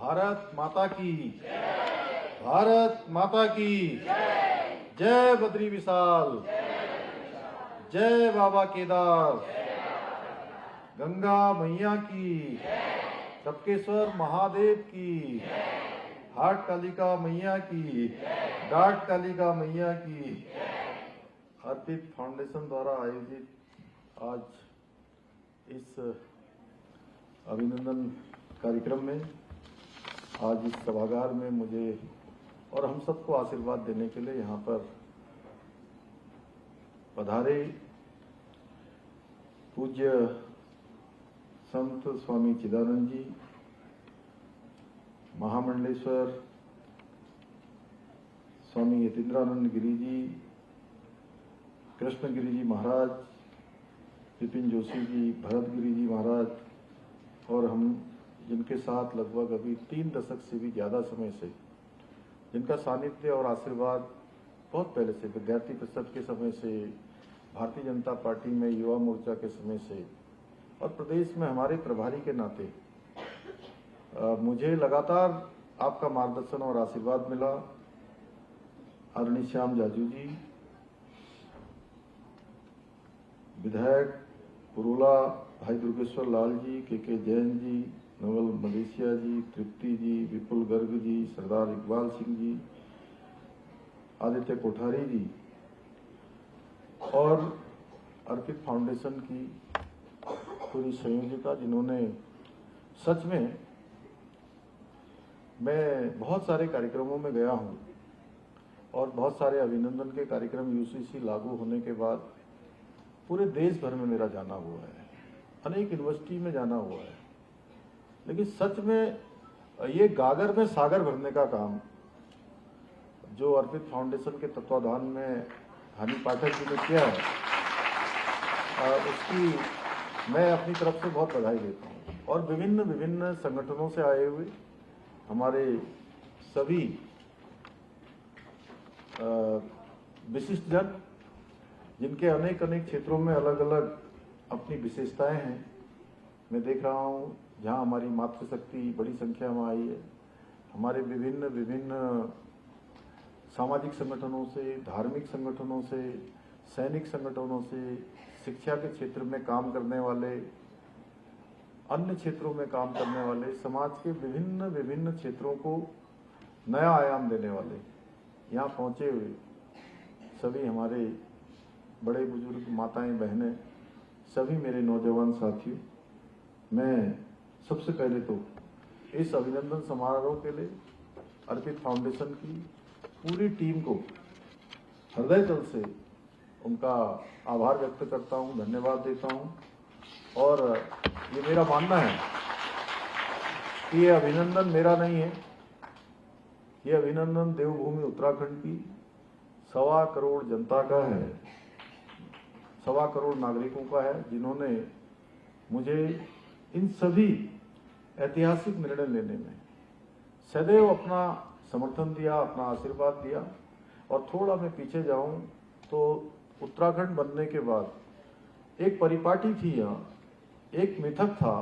भारत माता की, भारत माता की जय। बद्री विशाल, जय बाबा केदार, गंगा मैया की, टपकेश्वर महादेव की, हाट कालिका मैया की, डाट कालिका मैया की। अर्पित फाउंडेशन द्वारा आयोजित आज इस अभिनंदन कार्यक्रम में, आज इस सभागार में मुझे और हम सबको आशीर्वाद देने के लिए यहाँ पर पधारे पूज्य संत स्वामी चिदानंद जी, महामंडलेश्वर स्वामी यतीन्द्रानंद गिरी जी, कृष्णगिरी जी महाराज, विपिन जोशी जी, भरत गिरी जी महाराज, और हम जिनके साथ लगभग अभी 3 दशक से भी ज़्यादा समय से, जिनका सानिध्य और आशीर्वाद बहुत पहले से, विद्यार्थी परिषद के समय से, भारतीय जनता पार्टी में युवा मोर्चा के समय से और प्रदेश में हमारे प्रभारी के नाते मुझे लगातार आपका मार्गदर्शन और आशीर्वाद मिला। आदरणीय श्याम जाजू जी, विधायक पुरोला भाई दुर्गेश्वर लाल जी, के जैन जी, नवल मलेशिया जी, तृप्ति जी, विपुल गर्ग जी, सरदार इकबाल सिंह जी, आदित्य कोठारी जी और अर्पित फाउंडेशन की पूरी संयोजिका, जिन्होंने सच में, मैं बहुत सारे कार्यक्रमों में गया हूं और बहुत सारे अभिनंदन के कार्यक्रम यूसीसी लागू होने के बाद पूरे देश भर में मेरा जाना हुआ है, अनेक यूनिवर्सिटी में जाना हुआ है, लेकिन सच में ये गागर में सागर भरने का काम जो अर्पित फाउंडेशन के तत्वाधान में हनी पाठक जी ने किया है, उसकी मैं अपनी तरफ से बहुत बधाई देता हूँ। और विभिन्न विभिन्न संगठनों से आए हुए हमारे सभी विशिष्ट जन, जिनके अनेक अनेक क्षेत्रों में अलग अलग अपनी विशेषताएं हैं, मैं देख रहा हूँ जहाँ हमारी मातृशक्ति बड़ी संख्या में आई है, हमारे विभिन्न विभिन्न सामाजिक संगठनों से, धार्मिक संगठनों से, सैनिक संगठनों से, शिक्षा के क्षेत्र में काम करने वाले, अन्य क्षेत्रों में काम करने वाले, समाज के विभिन्न विभिन्न क्षेत्रों को नया आयाम देने वाले यहाँ पहुँचे हुए सभी हमारे बड़े बुजुर्ग, माताएं, बहनें, सभी मेरे नौजवान साथियों, मैं सबसे पहले तो इस अभिनंदन समारोह के लिए अर्पित फाउंडेशन की पूरी टीम को हृदय तल से उनका आभार व्यक्त करता हूं, धन्यवाद देता हूं। और ये मेरा मानना है कि ये अभिनंदन मेरा नहीं है, ये अभिनंदन देवभूमि उत्तराखंड की 1.25 करोड़ जनता का है, 1.25 करोड़ नागरिकों का है, जिन्होंने मुझे इन सभी ऐतिहासिक निर्णय लेने में सदैव अपना समर्थन दिया, अपना आशीर्वाद दिया। और थोड़ा मैं पीछे जाऊं तो उत्तराखंड बनने के बाद एक परिपाटी थी यहाँ, एक मिथक था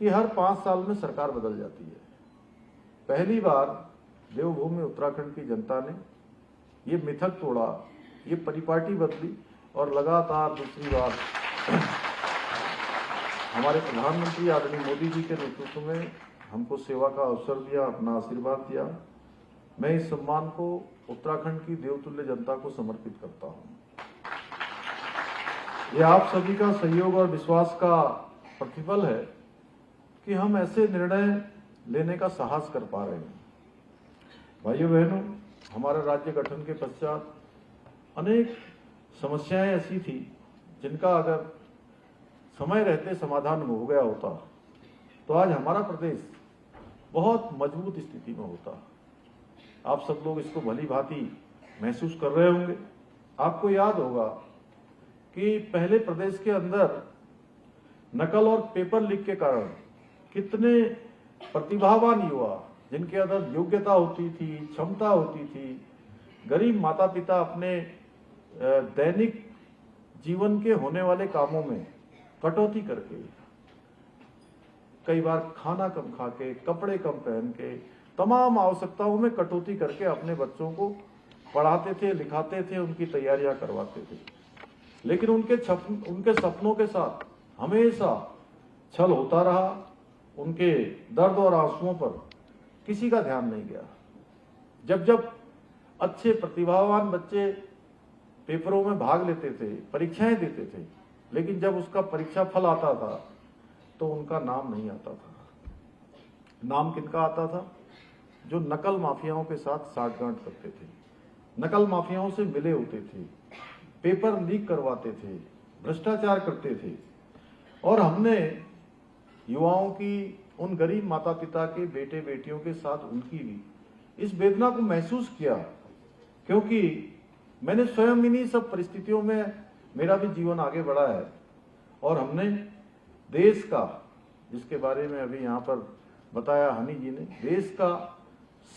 कि हर 5 साल में सरकार बदल जाती है। पहली बार देवभूमि उत्तराखंड की जनता ने ये मिथक तोड़ा, ये परिपाटी बदली और लगातार दूसरी बार हमारे प्रधानमंत्री आदरणीय मोदी जी के नेतृत्व में हमको सेवा का अवसर दिया, अपना आशीर्वाद दिया। मैं इस सम्मान को उत्तराखंड की देवतुल्य जनता को समर्पित करता हूं। यह आप सभी का सहयोग और विश्वास का प्रतिफल है कि हम ऐसे निर्णय लेने का साहस कर पा रहे हैं। भाइयों बहनों, हमारा राज्य गठन के पश्चात अनेक समस्याएं ऐसी थी जिनका अगर समय रहते समाधान हो गया होता तो आज हमारा प्रदेश बहुत मजबूत स्थिति में होता। आप सब लोग इसको भली भांति महसूस कर रहे होंगे। आपको याद होगा कि पहले प्रदेश के अंदर नकल और पेपर लीक के कारण कितने प्रतिभावान युवा, जिनके अंदर योग्यता होती थी, क्षमता होती थी, गरीब माता पिता अपने दैनिक जीवन के होने वाले कामों में कटौती करके कई बार खाना कम खा के, कपड़े कम पहन के, तमाम आवश्यकताओं में कटौती करके अपने बच्चों को पढ़ाते थे, लिखाते थे, उनकी तैयारियां करवाते थे। लेकिन उनके सपनों के साथ हमेशा छल होता रहा। उनके दर्द और आंसुओं पर किसी का ध्यान नहीं गया। जब जब अच्छे प्रतिभावान बच्चे पेपरों में भाग लेते थे, परीक्षाएं देते थे, लेकिन जब उसका परीक्षा फल आता था तो उनका नाम नहीं आता था। नाम किनका आता था? जो नकल माफियाओं के साथ साठगांठ करते थे, नकल माफियाओं से मिले होते थे, पेपर लीक करवाते थे, भ्रष्टाचार करते थे। और हमने युवाओं की, उन गरीब माता पिता के बेटे बेटियों के साथ उनकी भी इस वेदना को महसूस किया, क्योंकि मैंने स्वयं इन्हीं सब परिस्थितियों में मेरा भी जीवन आगे बढ़ा है। और हमने देश का, जिसके बारे में अभी यहाँ पर बताया हनी जी ने, देश का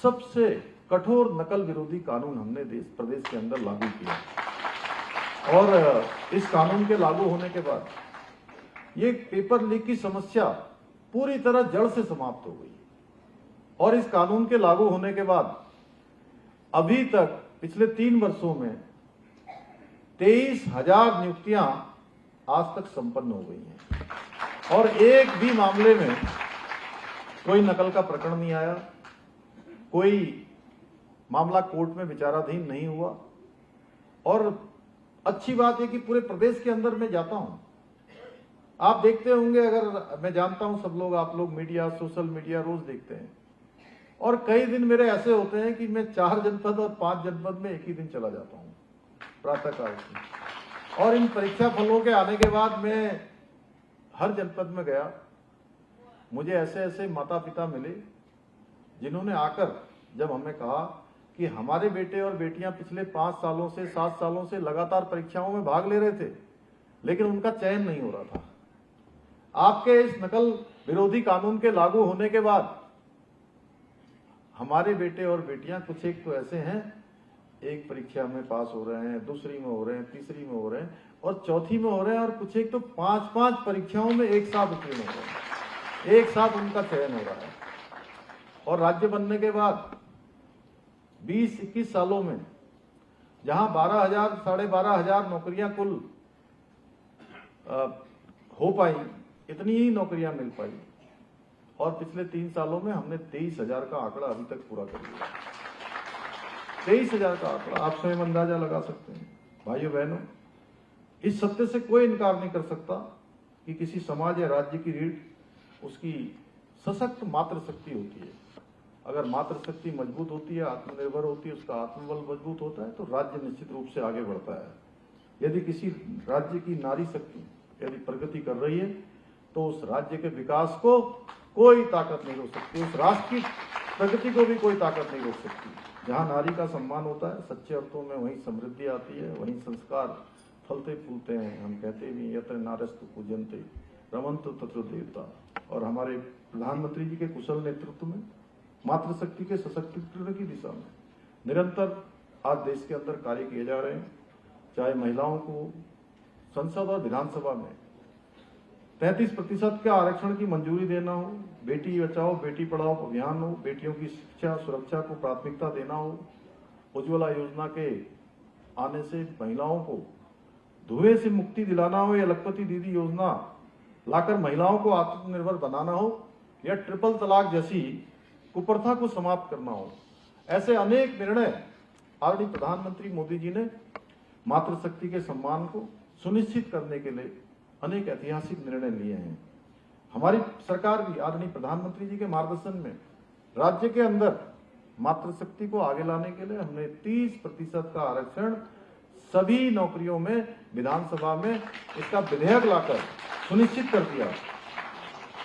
सबसे कठोर नकल विरोधी कानून हमने प्रदेश के अंदर लागू किया। और इस कानून के लागू होने के बाद ये पेपर लीक की समस्या पूरी तरह जड़ से समाप्त हो गई। और इस कानून के लागू होने के बाद अभी तक पिछले 3 वर्षों में 23,000 नियुक्तियां आज तक संपन्न हो गई हैं। और एक भी मामले में कोई नकल का प्रकरण नहीं आया, कोई मामला कोर्ट में विचाराधीन नहीं हुआ। और अच्छी बात है कि पूरे प्रदेश के अंदर मैं जाता हूं, आप देखते होंगे, अगर मैं जानता हूं सब लोग, आप लोग मीडिया, सोशल मीडिया रोज देखते हैं। और कई दिन मेरे ऐसे होते हैं कि मैं 4 जनपद और 5 जनपद में एक ही दिन चला जाता हूं प्रातःकाल से। और इन परीक्षा फलों के आने के बाद मैं हर जनपद में गया, मुझे ऐसे ऐसे माता पिता मिले जिन्होंने आकर जब हमें कहा कि हमारे बेटे और बेटियां पिछले 5 सालों से, 7 सालों से लगातार परीक्षाओं में भाग ले रहे थे, लेकिन उनका चयन नहीं हो रहा था। आपके इस नकल विरोधी कानून के लागू होने के बाद हमारे बेटे और बेटियां कुछ एक तो ऐसे हैं, एक परीक्षा में पास हो रहे हैं, दूसरी में हो रहे हैं, तीसरी में हो रहे हैं और चौथी में हो रहे हैं, और कुछ एक तो 5-5 परीक्षाओं में एक साथ उत्तीर्ण हो रहे हैं, एक साथ उनका चयन हो रहा है। और राज्य बनने के बाद 20-21 सालों में जहां 12,000, 12,500 नौकरियां कुल हो पाई, इतनी ही नौकरियां मिल पाई। और पिछले 3 सालों में हमने 23,000 का आंकड़ा अभी तक पूरा कर लिया। 23,000 का आंकड़ा आप स्वयं अंदाजा लगा सकते हैं। भाइयों बहनों, इस सत्य से कोई इनकार नहीं कर सकता कि किसी समाज या राज्य की रीढ़ उसकी सशक्त मातृशक्ति होती है। अगर मातृशक्ति मजबूत होती है, आत्मनिर्भर होती है, उसका आत्मबल मजबूत होता है, तो राज्य निश्चित रूप से आगे बढ़ता है। यदि किसी राज्य की नारी शक्ति यदि प्रगति कर रही है तो उस राज्य के विकास को कोई ताकत नहीं रोक सकती, उस राष्ट्र की प्रगति को भी कोई ताकत नहीं रोक सकती। जहां नारी का सम्मान होता है, सच्चे अर्थों में वहीं समृद्धि आती है, वहीं संस्कार फलते फूलते हैं। हम कहते भी यत्र नारस्तु पूजन्ते रमन्तु तत्र देवता। और हमारे प्रधानमंत्री जी के कुशल नेतृत्व में मातृशक्ति के सशक्तिकरण की दिशा में निरंतर आज देश के अंदर कार्य किए जा रहे हैं। चाहे महिलाओं को संसद और विधानसभा में 33% का आरक्षण की मंजूरी देना हो, बेटी बचाओ बेटी पढ़ाओ अभियान हो, बेटियों की शिक्षा सुरक्षा को प्राथमिकता देना हो, उज्ज्वला योजना के आने से महिलाओं को धुएं से मुक्ति दिलाना हो, या लखपति दीदी योजना लाकर महिलाओं को आत्मनिर्भर बनाना हो, या ट्रिपल तलाक जैसी कुप्रथा को समाप्त करना हो, ऐसे अनेक निर्णय आदरणीय प्रधानमंत्री मोदी जी ने मातृशक्ति के सम्मान को सुनिश्चित करने के लिए अनेक ऐतिहासिक निर्णय लिए हैं। हमारी सरकार भी आदरणीय प्रधानमंत्री जी के मार्गदर्शन में राज्य के अंदर मातृशक्ति को आगे लाने के लिए हमने 30% का आरक्षण सभी नौकरियों में विधानसभा में इसका विधेयक लाकर सुनिश्चित कर दिया।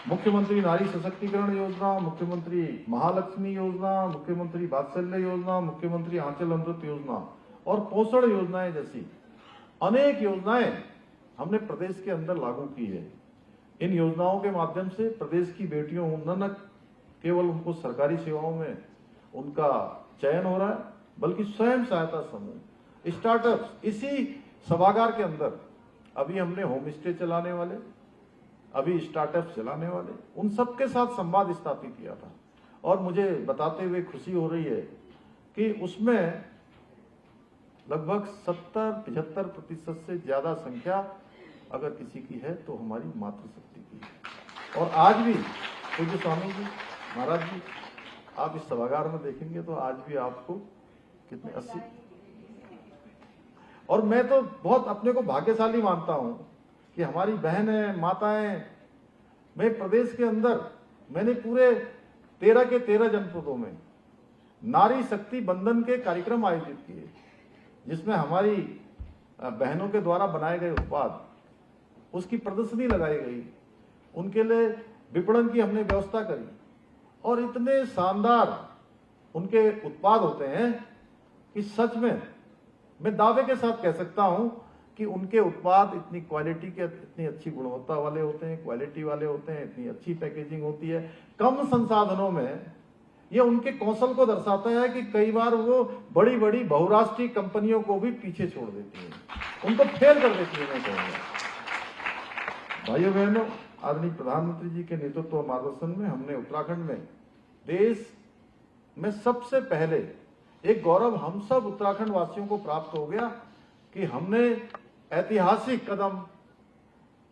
मुख्यमंत्री नारी सशक्तिकरण योजना, मुख्यमंत्री महालक्ष्मी योजना, मुख्यमंत्री वात्सल्य योजना, मुख्यमंत्री आंचल अमृत योजना और पोषण योजनाएं जैसी अनेक योजनाएं हमने प्रदेश के अंदर लागू की है। इन योजनाओं के माध्यम से प्रदेश की बेटियों न केवल उनको सरकारी सेवाओं में उनका चयन हो रहा है, बल्कि स्वयं सहायता समूह, स्टार्टअप्स, इसी सभागार के अंदर अभी हमने होम स्टे चलाने वाले अभी स्टार्टअप चलाने वाले, उन सबके साथ संवाद स्थापित किया था। और मुझे बताते हुए खुशी हो रही है कि उसमें लगभग 70-75% से ज्यादा संख्या अगर किसी की है तो हमारी मातृशक्ति की है। और आज भी पूज्य स्वामी जी, महाराज जी, आप इस सभागार में देखेंगे तो आज भी आपको कितने 80, और मैं तो बहुत अपने को भाग्यशाली मानता हूं कि हमारी बहनें, माताएं, मैं प्रदेश के अंदर मैंने पूरे 13 के 13 जनपदों में नारी शक्ति बंधन के कार्यक्रम आयोजित किए, जिसमें हमारी बहनों के द्वारा बनाए गए उत्पाद, उसकी प्रदर्शनी लगाई गई, उनके लिए विपणन की हमने व्यवस्था करी, और इतने शानदार उनके उत्पाद होते हैं कि सच में मैं दावे के साथ कह सकता हूं कि उनके उत्पाद इतनी क्वालिटी के, इतनी अच्छी गुणवत्ता वाले होते हैं, क्वालिटी वाले होते हैं, इतनी अच्छी पैकेजिंग होती है, कम संसाधनों में। ये उनके कौशल को दर्शाता है कि कई बार वो बड़ी बड़ी बहुराष्ट्रीय कंपनियों को भी पीछे छोड़ देती है, उनको फेल कर देती है। मैं कहूँगा भाइयों बहनों, आदरणीय प्रधानमंत्री जी के नेतृत्व और मार्गदर्शन में हमने उत्तराखंड में देश में सबसे पहले एक गौरव हम सब उत्तराखंड वासियों को प्राप्त हो गया कि हमने ऐतिहासिक कदम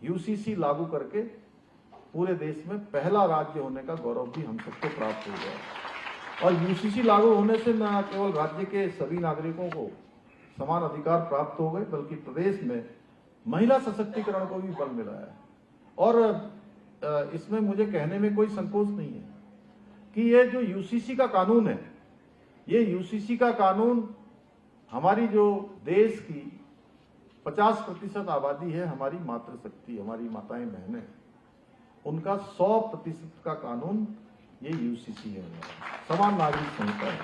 यूसीसी लागू करके पूरे देश में पहला राज्य होने का गौरव भी हम सबको प्राप्त हो गया। और यूसीसी लागू होने से न केवल राज्य के सभी नागरिकों को समान अधिकार प्राप्त हो गए, बल्कि प्रदेश में महिला सशक्तिकरण को भी बल मिला है। और इसमें मुझे कहने में कोई संकोच नहीं है कि ये जो यूसीसी का कानून है, ये यूसीसी का कानून हमारी जो देश की 50% आबादी है, हमारी मातृशक्ति, हमारी माताएं बहनें, उनका 100% का कानून ये यूसीसी है, समान नागरिक संहिता है।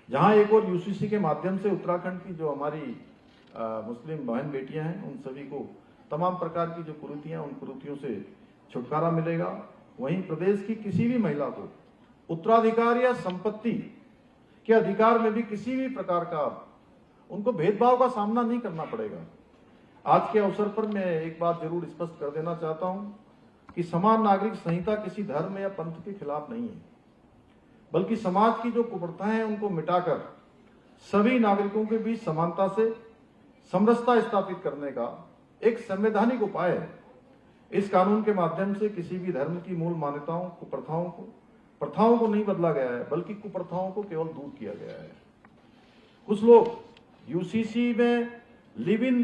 जहां एक और यूसीसी के माध्यम से उत्तराखंड की जो हमारी मुस्लिम बहन बेटियां हैं, उन सभी को तमाम प्रकार की जो कुरीतियां, उन कुरीतियों से छुटकारा मिलेगा। वहीं प्रदेश की किसी भी महिला को उत्तराधिकार या संपत्ति के अधिकार में भी किसी भी प्रकार का उनको भेदभाव का सामना नहीं करना पड़ेगा। आज के अवसर पर मैं एक बात जरूर स्पष्ट कर देना चाहता हूं कि समान नागरिक संहिता किसी धर्म या पंथ के खिलाफ नहीं है, बल्कि समाज की जो कुप्रथाएं हैं उनको मिटाकर सभी नागरिकों के बीच समानता से समरसता स्थापित करने का एक संवैधानिक उपाय है। इस कानून के माध्यम से किसी भी धर्म की मूल मान्यताओं, प्रथाओं को नहीं बदला गया है, बल्कि कुप्रथाओं को केवल दूर किया गया है। कुछ लोग यूसीसी में लिव इन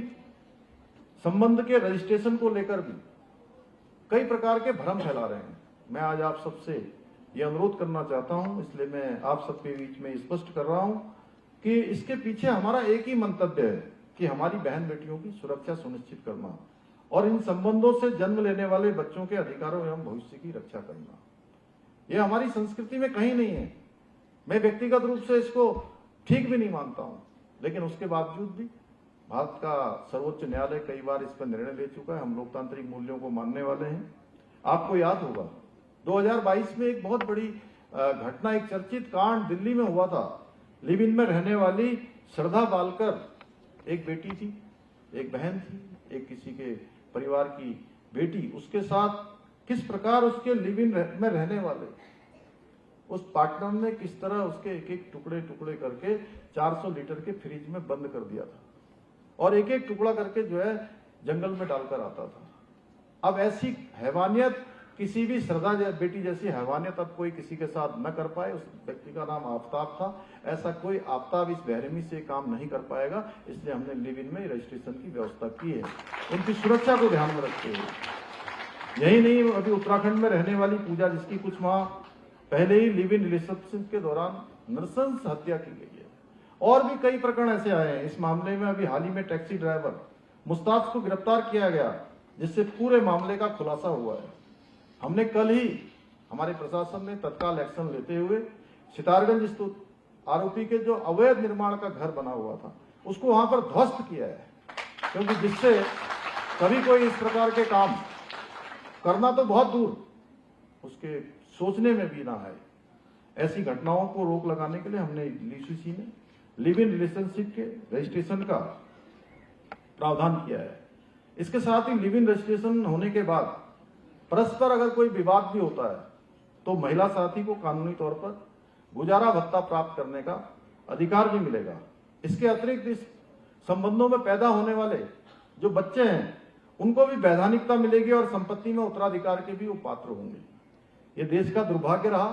संबंध के रजिस्ट्रेशन को लेकर भी कई प्रकार के भ्रम फैला रहे हैं। मैं आज आप सबसे ये अनुरोध करना चाहता हूं, इसलिए मैं आप सबके बीच में स्पष्ट कर रहा हूं कि इसके पीछे हमारा एक ही मंतव्य है कि हमारी बहन बेटियों की सुरक्षा सुनिश्चित करना और इन संबंधों से जन्म लेने वाले बच्चों के अधिकारों एवं भविष्य की रक्षा करना। यह हमारी संस्कृति में कहीं नहीं है। मैं व्यक्तिगत रूप से इसको ठीक भी नहीं मानता हूं, लेकिन उसके बावजूद भी भारत का सर्वोच्च न्यायालय कई बार इस पर निर्णय ले चुका है। हम लोकतांत्रिक मूल्यों को मानने वाले हैं। आपको याद होगा 2022 में एक बहुत बड़ी घटना, एक चर्चित कांड दिल्ली में हुआ था। लिव इन में रहने वाली श्रद्धा बालकर एक बेटी थी, एक बहन थी, एक किसी के परिवार की बेटी, उसके साथ किस प्रकार उसके लिव इन में रहने वाले उस पार्टनर ने किस तरह उसके एक एक टुकड़े टुकड़े करके 400 लीटर के फ्रिज में बंद कर दिया था और एक एक टुकड़ा करके जो है जंगल में डालकर आता था। अब ऐसी हैवानियत, किसी भी श्रद्धा बेटी जैसी हैवानियत अब कोई किसी के साथ न कर पाए। उस व्यक्ति का नाम आफ्ताब था। ऐसा कोई आफ्ताब इस बेरहमी से काम नहीं कर पाएगा, इसलिए हमने लिव इन में रजिस्ट्रेशन की व्यवस्था की है, उनकी सुरक्षा को ध्यान में रखते हुए। यही नहीं, अभी उत्तराखंड में रहने वाली पूजा, जिसकी कुछ माह पहले ही लिव इन रिलेशनशिप के दौरान नृशंस हत्या की गई है, और भी कई प्रकरण ऐसे आए हैं। इस मामले में अभी हाल ही में टैक्सी ड्राइवर मुस्ताद को गिरफ्तार किया गया, जिससे पूरे मामले का खुलासा हुआ है। हमने कल ही, हमारे प्रशासन ने तत्काल एक्शन लेते हुए सितारगंज स्थित आरोपी के जो अवैध निर्माण का घर बना हुआ था उसको वहां पर ध्वस्त किया है, क्योंकि जिससे कभी कोई इस प्रकार के काम करना तो बहुत दूर उसके सोचने में भी ना आए। ऐसी घटनाओं को रोक लगाने के लिए हमने यूसीसी में लिव इन रिलेशनशिप के रजिस्ट्रेशन का प्रावधान किया है। इसके साथ ही लिव इन रजिस्ट्रेशन होने के बाद परस्पर अगर कोई विवाद भी होता है तो महिला साथी को कानूनी तौर पर गुजारा भत्ता प्राप्त करने का अधिकार भी मिलेगा। इसके अतिरिक्त इस संबंधों में पैदा होने वाले जो बच्चे हैं उनको भी वैधानिकता मिलेगी और संपत्ति में उत्तराधिकार के भी वो पात्र होंगे। ये देश का दुर्भाग्य रहा,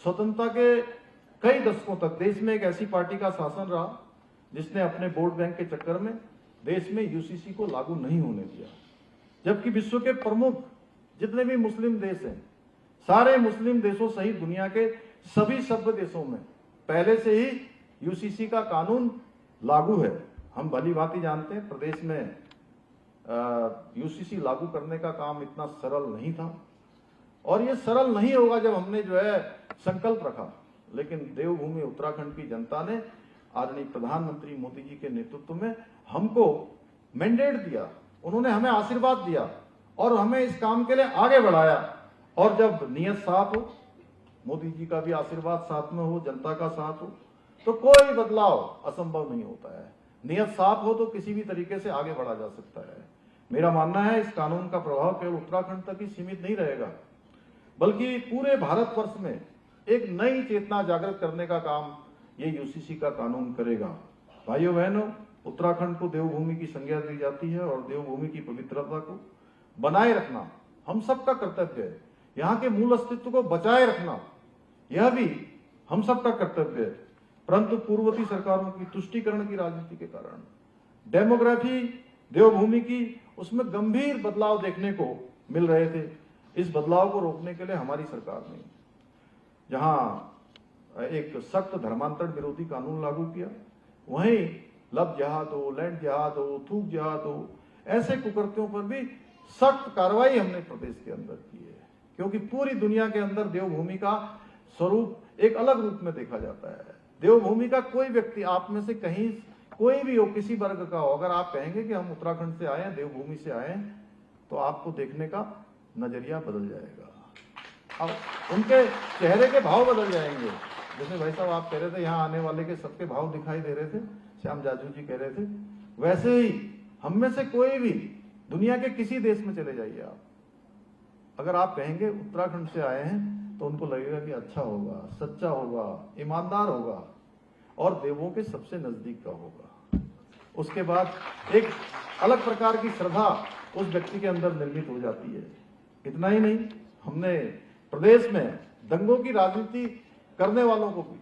स्वतंत्रता के कई दशकों तक देश में एक ऐसी पार्टी का शासन रहा जिसने अपने वोट बैंक के चक्कर में देश में यूसीसी को लागू नहीं होने दिया, जबकि विश्व के प्रमुख जितने भी मुस्लिम देश हैं, सारे मुस्लिम देशों सहित दुनिया के सभी सभ्य देशों में पहले से ही यूसीसी का कानून लागू है। हम भली भांति जानते हैं प्रदेश में यूसीसी लागू करने का काम इतना सरल नहीं था और ये सरल नहीं होगा जब हमने जो है संकल्प रखा। लेकिन देवभूमि उत्तराखंड की जनता ने आदरणीय प्रधानमंत्री मोदी जी के नेतृत्व में हमको मैंडेट दिया, उन्होंने हमें आशीर्वाद दिया और हमें इस काम के लिए आगे बढ़ाया। और जब नियत साफ हो, मोदी जी का भी आशीर्वाद साथ में हो, जनता का साथ हो, तो कोई बदलाव असंभव नहीं होता है। नियत साफ हो तो किसी भी तरीके से आगे बढ़ा जा सकता है। मेरा मानना है इस कानून का प्रभाव केवल उत्तराखंड तक ही सीमित नहीं रहेगा, बल्कि पूरे भारतवर्ष में एक नई चेतना जागृत करने का काम ये यूसीसी का कानून करेगा। भाइयों बहनों, उत्तराखंड को देवभूमि की संज्ञा दी जाती है और देवभूमि की पवित्रता को बनाए रखना हम सबका कर्तव्य है। यहाँ के मूल अस्तित्व को बचाए रखना यह भी हम सबका कर्तव्य है। परंतु पूर्ववर्ती सरकारों की तुष्टीकरण की राजनीति के कारण डेमोग्राफी देवभूमि की उसमें गंभीर बदलाव देखने को मिल रहे थे। इस बदलाव को रोकने के लिए हमारी सरकार ने जहां एक सख्त धर्मांतरण विरोधी कानून लागू किया, वहीं लव जिहाद हो, लैंड जिहाद हो, थूक जिहाद हो, ऐसे कुकर्तियों पर भी सख्त कार्रवाई हमने प्रदेश के अंदर की है। क्योंकि पूरी दुनिया के अंदर देवभूमि का स्वरूप एक अलग रूप में देखा जाता है। देवभूमि का कोई व्यक्ति आप में से कहीं कोई भी हो, किसी वर्ग का हो, अगर आप कहेंगे कि हम उत्तराखंड से आए हैं, देवभूमि से आए हैं, तो आपको देखने का नजरिया बदल जाएगा। अब उनके चेहरे के भाव बदल जाएंगे। जैसे भाई साहब आप कह रहे थे यहाँ आने वाले के सबके भाव दिखाई दे रहे थे, श्याम जाजू जी कह रहे थे, वैसे ही हम में से कोई भी दुनिया के किसी देश में चले जाइए आप, अगर आप कहेंगे उत्तराखंड से आए हैं तो उनको लगेगा कि अच्छा होगा, सच्चा होगा, ईमानदार होगा और देवों के सबसे नजदीक का होगा। उसके बाद एक अलग प्रकार की श्रद्धा उस व्यक्ति के अंदर निर्मित हो जाती है। इतना ही नहीं, हमने प्रदेश में दंगों की राजनीति करने वालों को भी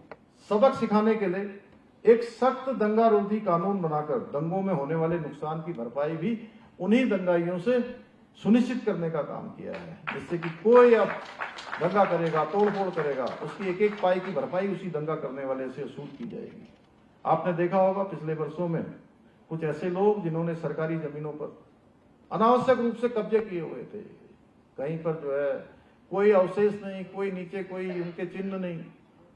सबक सिखाने के लिए एक सख्त दंगा रोधी कानून बनाकर दंगों में होने वाले नुकसान की भरपाई भी उन्हीं दंगाइयों से सुनिश्चित करने का काम किया है, जिससे कि कोई अब दंगा करेगा, तोड़फोड़ करेगा, उसकी एक एक पाई की भरपाई उसी दंगा करने वाले से वसूल की जाएगी। आपने देखा होगा पिछले वर्षों में कुछ ऐसे लोग जिन्होंने सरकारी जमीनों पर अनावश्यक रूप से कब्जे किए हुए थे, कहीं पर जो है कोई अवशेष नहीं, कोई नीचे कोई उनके चिन्ह नहीं,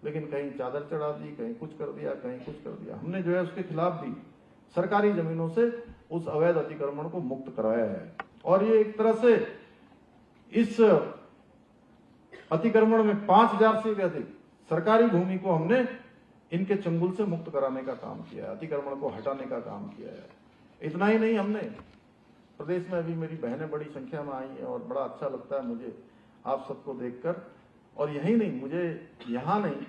लेकिन कहीं चादर चढ़ा दी, कहीं कुछ कर दिया, कहीं कुछ कर दिया। हमने जो है उसके खिलाफ भी सरकारी जमीनों से उस अवैध अतिक्रमण को मुक्त कराया है। और ये एक तरह से इस अतिक्रमण में 5000 से भी अधिक सरकारी भूमि को हमने इनके चंगुल से मुक्त कराने का काम किया है, अतिक्रमण को हटाने का काम किया है। इतना ही नहीं, हमने प्रदेश में अभी मेरी बहनें बड़ी संख्या में आई हैं और बड़ा अच्छा लगता है मुझे आप सबको देखकर। और यही नहीं, मुझे यहाँ नहीं,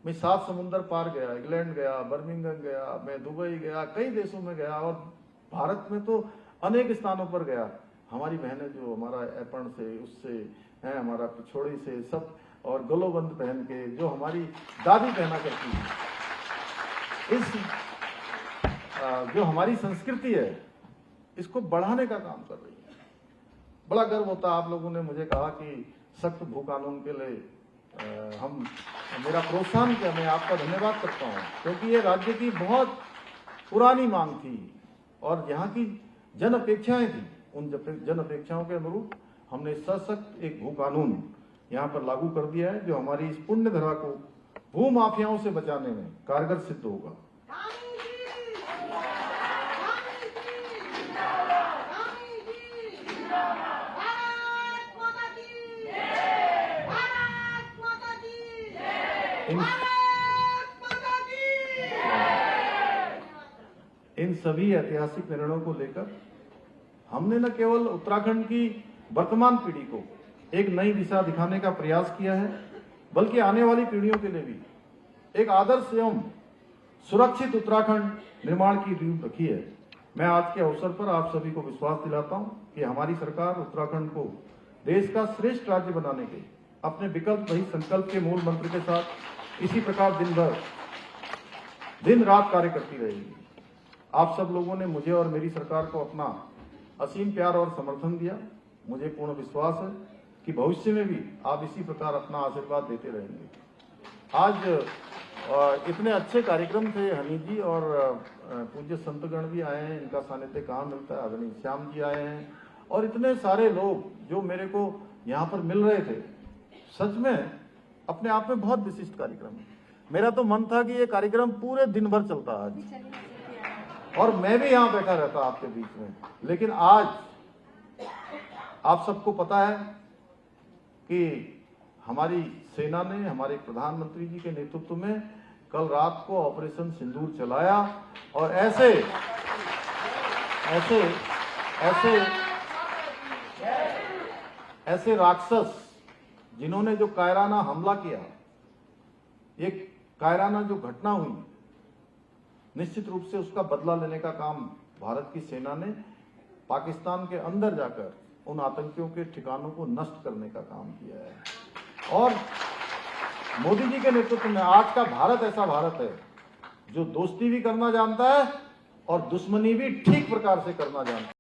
मैं 7 समुंदर पार गया, इंग्लैंड गया, बर्मिंघम गया, मैं दुबई गया, कई देशों में गया और भारत में तो अनेक स्थानों पर गया। हमारी बहनें जो हमारा ऐपण से उससे हैं, हमारा पिछोड़ी से सब, और गलोबंद पहन के जो हमारी दादी पहना करती है, इस जो हमारी संस्कृति है इसको बढ़ाने का काम कर रही है। बड़ा गर्व होता है। आप लोगों ने मुझे कहा कि सख्त भू कानून के लिए हम मेरा प्रोत्साहन किया, मैं आपका धन्यवाद करता हूँ, क्योंकि ये राज्य की बहुत पुरानी मांग थी और यहाँ की जन अपेक्षाएं थी। उन जन अपेक्षाओं के अनुरूप हमने सशक्त एक भू कानून यहाँ पर लागू कर दिया है, जो हमारी इस पुण्य धरा को भू माफियाओं से बचाने में कारगर सिद्ध होगा। इन सभी ऐतिहासिक निर्णयों को लेकर हमने न केवल उत्तराखंड की वर्तमान पीढ़ी को एक नई दिशा दिखाने का प्रयास किया है, बल्कि आने वाली पीढ़ियों के लिए भी एक आदर्श एवं सुरक्षित उत्तराखंड निर्माण की नींव रखी है। मैं आज के अवसर पर आप सभी को विश्वास दिलाता हूं कि हमारी सरकार उत्तराखंड को देश का श्रेष्ठ राज्य बनाने के अपने विकल्प रहित संकल्प के मूल मंत्र के साथ इसी प्रकार दिन रात कार्य करती रहेगी। आप सब लोगों ने मुझे और मेरी सरकार को अपना असीम प्यार और समर्थन दिया। मुझे पूर्ण विश्वास है कि भविष्य में भी आप इसी प्रकार अपना आशीर्वाद देते रहेंगे। आज इतने अच्छे कार्यक्रम थे, हनी जी और पूज्य संतगण भी आए हैं, इनका सानिध्य कहाँ मिलता है, आदरणीय श्याम जी आए हैं और इतने सारे लोग जो मेरे को यहाँ पर मिल रहे थे। सच में अपने आप में बहुत विशिष्ट कार्यक्रम है। मेरा तो मन था कि ये कार्यक्रम पूरे दिन भर चलता आज और मैं भी यहाँ बैठा रहता आपके बीच में, लेकिन आज आप सबको पता है कि हमारी सेना ने हमारे प्रधानमंत्री जी के नेतृत्व में कल रात को ऑपरेशन सिंदूर चलाया और ऐसे ऐसे ऐसे ऐसे राक्षस जिन्होंने जो कायराना हमला किया, ये कायराना जो घटना हुई, निश्चित रूप से उसका बदला लेने का काम भारत की सेना ने पाकिस्तान के अंदर जाकर उन आतंकियों के ठिकानों को नष्ट करने का काम किया है। और मोदी जी के नेतृत्व में आज का भारत ऐसा भारत है जो दोस्ती भी करना जानता है और दुश्मनी भी ठीक प्रकार से करना जानता है।